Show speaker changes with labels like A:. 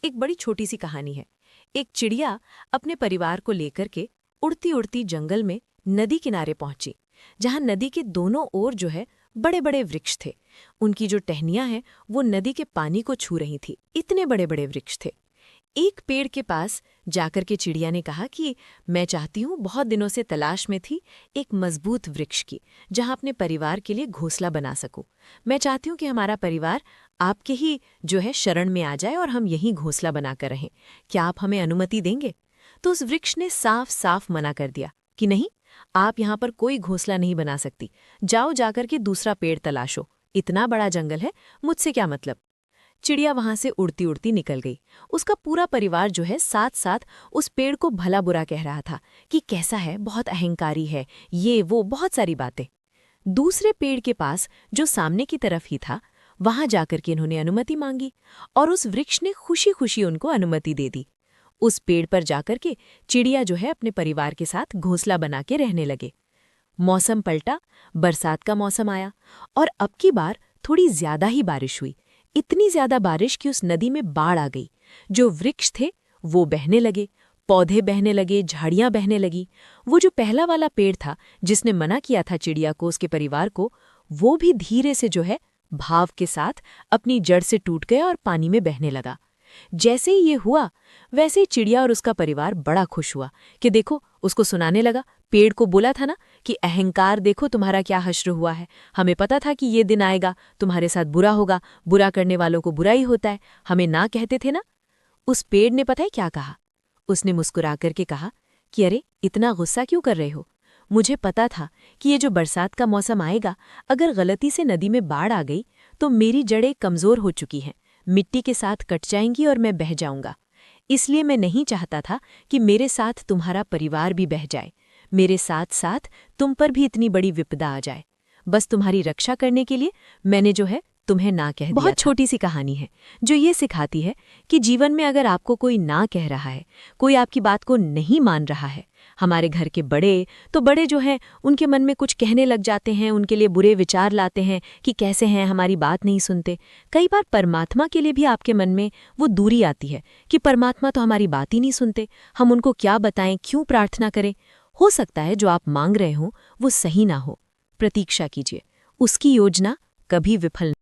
A: एक बड़ी छोटी सी कहानी है। एक चिड़िया अपने परिवार को लेकर के उड़ती उड़ती जंगल में नदी किनारे पहुंची, जहां नदी के दोनों ओर जो है बड़े बड़े वृक्ष थे। उनकी जो टहनियां हैं वो नदी के पानी को छू रही थी, इतने बड़े बड़े वृक्ष थे। एक पेड़ के पास जाकर के चिड़िया ने कहा कि मैं चाहती हूँ, बहुत दिनों से तलाश में थी एक मजबूत वृक्ष की, जहाँ अपने परिवार के लिए घोंसला बना सकूं। मैं चाहती हूँ कि हमारा परिवार आपके ही जो है शरण में आ जाए और हम यहीं घोंसला बनाकर रहें। क्या आप हमें अनुमति देंगे? तो उस वृक्ष ने साफ साफ मना कर दिया कि नहीं, आप यहाँ पर कोई घोंसला नहीं बना सकती। जाओ जाकर के दूसरा पेड़ तलाशो, इतना बड़ा जंगल है, मुझसे क्या मतलब। चिड़िया वहां से उड़ती उड़ती निकल गई। उसका पूरा परिवार जो है साथ साथ उस पेड़ को भला बुरा कह रहा था कि कैसा है, बहुत अहंकारी है, ये वो बहुत सारी बातें। दूसरे पेड़ के पास जो सामने की तरफ ही था, वहां जाकर के इन्होंने अनुमति मांगी और उस वृक्ष ने खुशी खुशी उनको अनुमति दे दी। उस पेड़ पर जाकर के चिड़िया जो है अपने परिवार के साथ घोंसला बना के रहने लगे। मौसम पलटा, बरसात का मौसम आया और अब की बार थोड़ी ज्यादा ही बारिश हुई। इतनी ज्यादा बारिश कि उस नदी में बाढ़ आ गई। जो वृक्ष थे वो बहने लगे, पौधे बहने लगे, झाड़ियां बहने लगी। वो जो पहला वाला पेड़ था जिसने मना किया था चिड़िया को, उसके परिवार को, वो भी धीरे से जो है भाव के साथ अपनी जड़ से टूट गया और पानी में बहने लगा। जैसे ही ये हुआ, वैसे ही चिड़िया और उसका परिवार बड़ा खुश हुआ कि देखो, उसको सुनाने लगा, पेड़ को बोला था ना कि अहंकार देखो तुम्हारा क्या हश्र हुआ है। हमें पता था कि ये दिन आएगा, तुम्हारे साथ बुरा होगा, बुरा करने वालों को बुरा ही होता है, हमें ना कहते थे ना। उस पेड़ ने पता है क्या कहा? उसने मुस्कुरा करके कहा कि अरे, इतना गुस्सा क्यों कर रहे हो? मुझे पता था कि ये जो बरसात का मौसम आएगा, अगर गलती से नदी में बाढ़ आ गई तो मेरी जड़ें कमज़ोर हो चुकी हैं, मिट्टी के साथ कट जाएंगी और मैं बह जाऊंगा। इसलिए मैं नहीं चाहता था कि मेरे साथ तुम्हारा परिवार भी बह जाए, मेरे साथ साथ तुम पर भी इतनी बड़ी विपदा आ जाए। बस तुम्हारी रक्षा करने के लिए मैंने जो है तुम्हें ना कह दिया। बहुत छोटी सी कहानी है जो ये सिखाती है कि जीवन में अगर आपको कोई ना कह रहा है, कोई आपकी बात को नहीं मान रहा है, हमारे घर के बड़े तो बड़े जो हैं उनके मन में कुछ कहने लग जाते हैं, उनके लिए बुरे विचार लाते हैं कि कैसे हैं, हमारी बात नहीं सुनते। कई बार परमात्मा के लिए भी आपके मन में वो दूरी आती है कि परमात्मा तो हमारी बात ही नहीं सुनते, हम उनको क्या बताएं, क्यों प्रार्थना करें। हो सकता है जो आप मांग रहे हो वो सही ना हो। प्रतीक्षा कीजिए, उसकी योजना कभी विफल